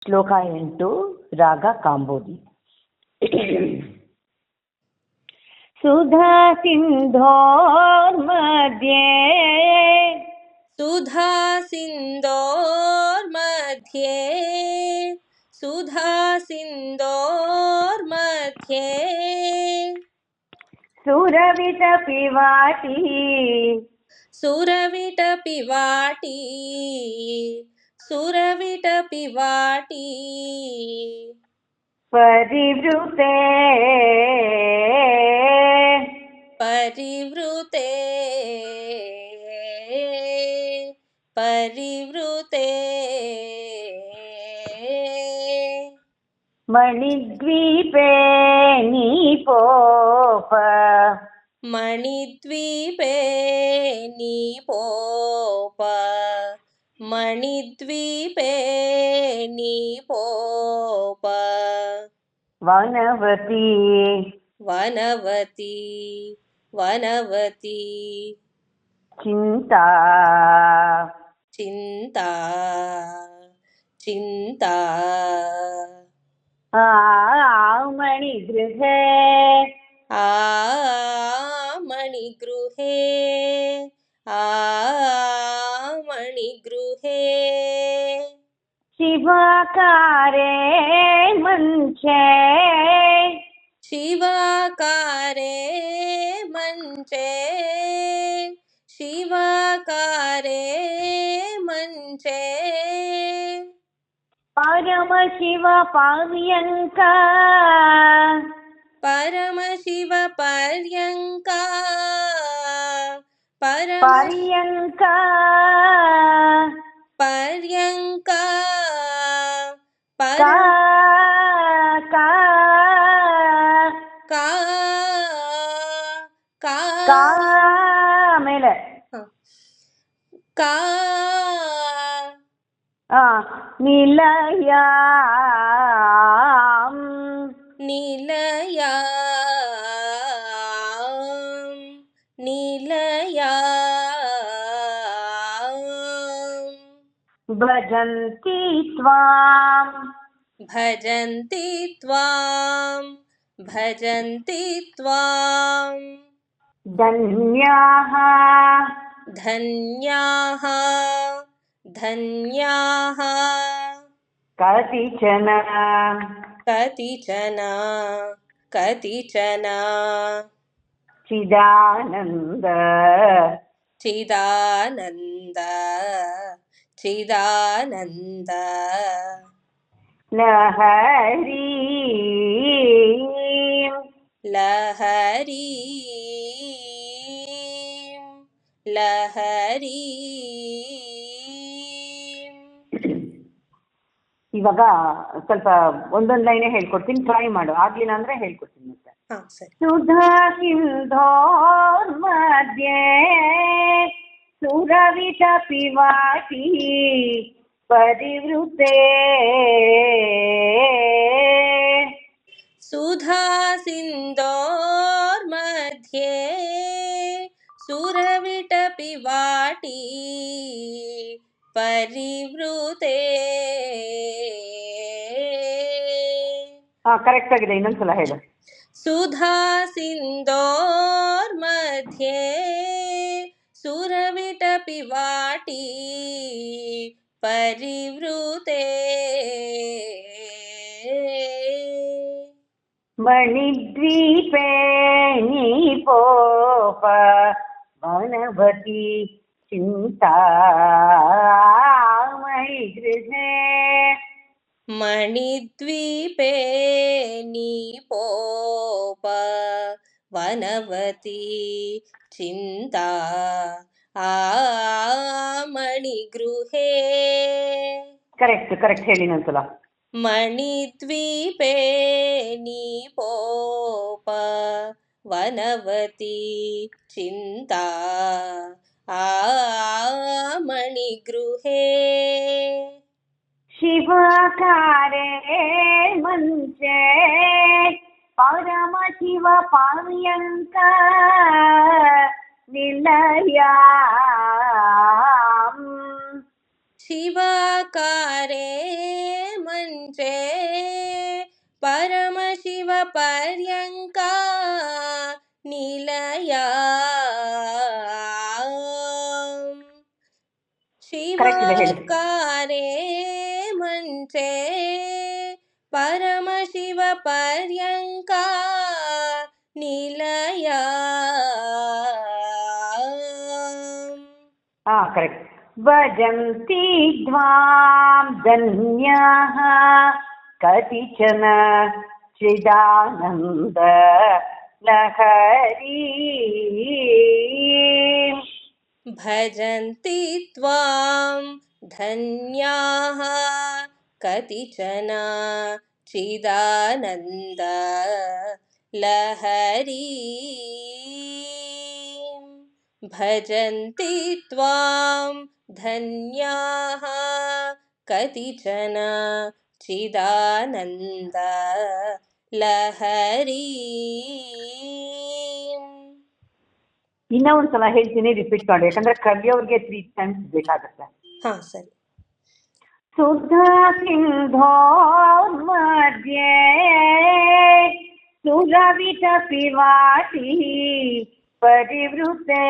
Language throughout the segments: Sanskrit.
ಶ್ಲೋಕ 8 ರಾಗ ಕಾಂಬೋದಿ. ಸುಧಾ ಸಿಂಧೋರ್ಮಧ್ಯೆ ಸುಧಾ ಸಿಂಧೋರ್ಮಧ್ಯೆ ಸುಧಾ ಸಿಂಧೋರ್ಮಧ್ಯೆ ಸುರವಿಟಪಿವಾಟಿ ಸುರವಿಟಪಿವಾಟಿ ಸುರವಿಟಪಿವಾಟಿ ಪರಿವೃತೆ ಪರಿವೃತೆ ಪರಿವೃತೆ ಮಣಿದ್ವೀಪೆ ನೀಪೋಪ ಮಣಿದ್ವೀಪೆ ನೀಪೋಪ ಮಣಿದ್ವೀಪೆ ನೀಪೋಪ ವನವತಿ ವನವತಿ ವನವತಿ ಚಿಂತಾ ಚಿಂತಾ ಚಿಂತಾ ಮಣಿಗೃಹೇ ಆ ಮಣಿಗೃಹೇ ಆ ಮಣಿಗೃಹೇ ಶಿವಾಕಾರೇ ಮಂಚೆ ಶಿವಾಕಾರೇ ಮಂಚೆ ಶಿವಾಕಾರೇ ಮಂಚೆ ಪರಮ ಶಿವ ಪರ್ಯಂಕ ಪರಮಶಿವ ಪರ್ಯಂಕ ಪರ್ಯಂಕ ಪರ್ಯಂಕ ಕಾ ಕಾ ಕಾ ಕಾ ಕಾ ಮೇಲೆ ಕಾ ನಿಲಯ ನಿಲಯ ನಿಲಯ ಭಜಂತಿ ತ್ವಾಂ ಭಜಂತಿ ತ್ವಾಂ ಭಜಂತಿ ತ್ವಾಂ ಧನ್ಯಾಃ ಧನ್ಯಾಃ ಧನ್ಯಾಃ ಕತಿಚನ ಕತಿಚನ ಕತಿಚನ ಚಿದಾನಂದ ಚಿದಾನಂದ ಚಿದಾನಂದ ಲಹರಿ ಲಹರಿ ಲಹರಿ. ಇವಾಗ ಸ್ವಲ್ಪ ಒಂದೊಂದು ಲೈನೇ ಹೇಳ್ಕೊಡ್ತೀನಿ, ಟ್ರೈ ಮಾಡು. ಆಗ್ಲಿಲ್ಲ ಅಂದ್ರೆ ಹೇಳ್ಕೊಡ್ತೀನಿ ಮತ್ತೆ. ಸರಿ. ಸುಧಾ ಸಿಂಧೋರ್ಮಧ್ಯೆ ಸುರವಿಟಪಿವಾಟಿ ಪರಿವೃತೆ ಸುಧಾ ಸಿಂಧೋರ್ಮಧ್ಯೆ ಸುರವಿಟಪಿವಾಟಿ ಪರಿವೃತೆ. ಕರೆಕ್ಟ್ ಆಗಿದೆ, ಇನ್ನೊಂದ್ಸಲ ಹೇಳು. ಸುಧಾ ಸಿಂಧೋರ್ಮಧ್ಯೆ ಸುರವಿಟಪಿವಾಟಿ ಪರಿವೃತೆ. ಮಣಿದ್ವೀಪೆ ನೀಪೋಪ ವನವತಿ ಚಿಂತಾ ಮಣಿಗೃಹೇ ಮಣಿದ್ವೀಪೆ ನೀಪೋಪ ವನವತಿ ಚಿಂತಾ ಆ ಮಣಿಗೃಹೇ. ಕರೆಕ್ಟ್ ಕರೆಕ್ಟ್ ಹೇಳಿ ಇನ್ನೊಂದ್ಸಲ. ಮಣಿದ್ವೀಪೆ ನೀಪೋಪ ವನವತಿ ಚಿಂತಾ ಆ ಮಣಿಗೃಹೇ. ಶಿವಕಾರೇ ಮಂಚೆ ಪರಮ ಶಿವ ಪರ್ಯಂಕ ನಿಲಯ ಶಿವಾಕಾರೇ ಮಂಚೆ ಮುಂಚೆ ಪರಮಶಿವ ಪರ್ಯಂಕ ನಿಲಯ ಕರೆಕ್ಟ್ ಇದೆ ಹೇಳಿ. ಶಿವಕಾರೆ ಮಂಚೆ ಪರಮಶಿವ ಪರ್ಯಂಕ ನಿಲಯ ಕರೆಕ್ಟ್. ಭಜಂತಿ ತ್ವಾಂ ಧನ್ಯಾಃ ಕತಿಚನ ಚಿದಾನಂದ ಲಹರಿ. ಭಜಂತಿ ತ್ವಾಂ ಧನ್ಯಾಃ ಕತಿಚನ ಚಿದಾನಂದ ಲಹರಿ. ಭಜಂತಿ ತ್ವಾಂ ಧನ್ಯಾಃ ಕತಿಚನ ಚಿದಾನಂದ ಲಹರಿ. ಇನ್ನೂ ಒಂದ್ಸಲ ಹೇಳ್ತೀನಿ, ರಿಪೀಟ್ ಮಾಡಿ, ಯಾಕಂದ್ರೆ ಕಲಿಯೋರ್ಗೆ 3 times ಬೇಕಾಗುತ್ತೆ. ಹಾ ಸರಿ. ಸುಧಾ ಸಿಂಧೋ ಮಧ್ಯೆ ಸುರವಿತ ಪಿವಾಟಿ ಪರಿವೃತೆ.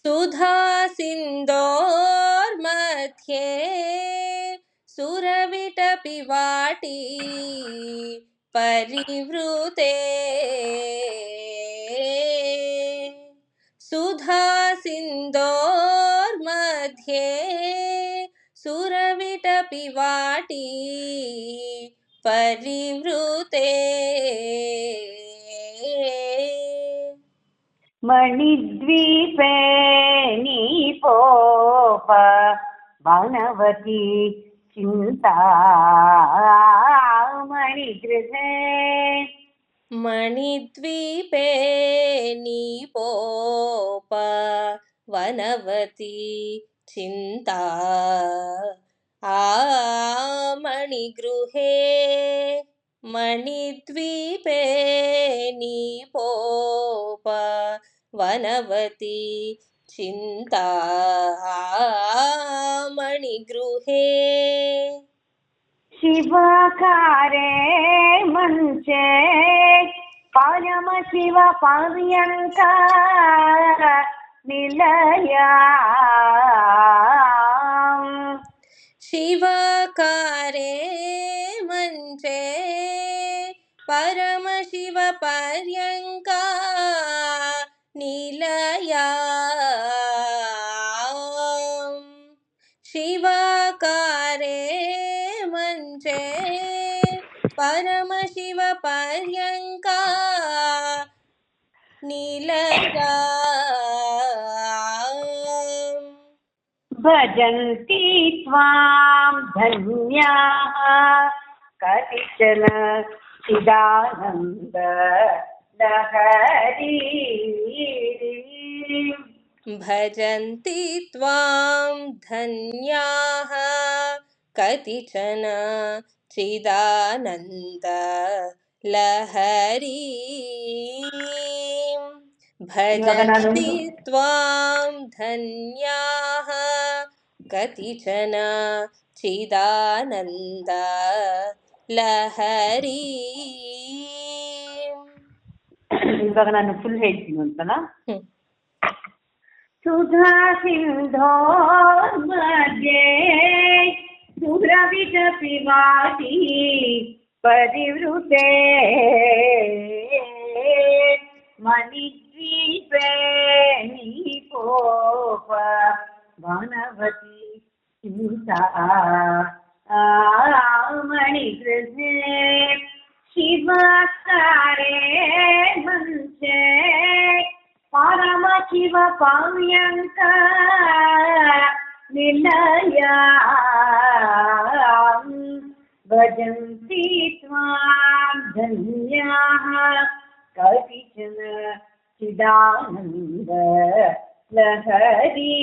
ಸುಧಾ ಸಿಂಧೋರ್ ಮಧ್ಯೆ ಸುರವಿಟ ಪಿವಾಟಿ ಪರಿವೃತೆ. ಸುಧಾ ಸಿಂಧೋರ್ ಮಧ್ಯೆ ಸುರವಿಟ ಪಿವಾಟಿ ಪರಿವೃತೆ. ಮಣಿದ್ವೀಪೆ ನೀಪೋಪ ಬಾಣವತಿ ಚಿಂತಾ ಮಣಿಗೃಹೆ. ಮಣಿದ್ವೀಪೆ ನೀಪೋಪ ವನವತಿ ಚಿಂತಾ ಆ ಮಣಿಗೃಹೆ. ಮಣಿದ್ವೀಪೆ ನೀಪೋಪ ವನವತಿ ಚಿಂತಾ ಮಣಿಗೃಹೆ. ಶಿವಕಾರೆ ಮಂಚೆ ಪರಮ ಶಿವ ಪರ್ಯಂಕ ನಿಲಯ. ಶಿವಕಾರೆ ಮಂಚೆ ಪರಮ ಶಿವ ಪರ್ಯಂಕ ನಿಲಯ. ಶಿವಕಾರೆ ಮಂಚೆ ಪರಮ ಶಿವ ಪರ್ಯಂಕ ನಿಲಯ. ಭಜಂತಿ ತ್ವಾಂ ಧನ್ಯಾಃ ಕತಿಚನ ಚಿದಾನಂದ ಲಹರಿ. ಭಜಂತಿ ತ್ವಾಂ ಧನ್ಯಾಃ ಕತಿಚನ ಚಿದಾನಂದ ಲಹರಿ. ಭಜಂತಿ ತ್ವಾಂ ಧನ್ಯಾಃ ಕತಿಚನ ಚಿದಾನಂದ ಲಹರಿ. ಇವಾಗ ನಾನು ಫುಲ್ ಹೇಳ್ತೀನಿ ಅಂತಲ್ಲ. ಸುಧಾ ಸಿಂಧೋ ಮಧ್ಯೆ ಸುರವಿತ ಪಿವಾಟಿ ಪರಿವೃತೆ. ಮಣಿದ್ವೀಪೆ ನೀಪೋಪ ವನವತಿ ಚಿಂತಾ ಮಣಿಗೃಹೆ. ಶಿವಕಾರೆ ಮಂಚೆ ಪರಮ ಶಿವ ಪರ್ಯಂಕ ನಿಲಯ. ಭಜಂತಿ ತ್ವಾಂ ಧನ್ಯಾಃ ಕತಿಚನ ಚಿದಾನಂದ ಲಹರಿ.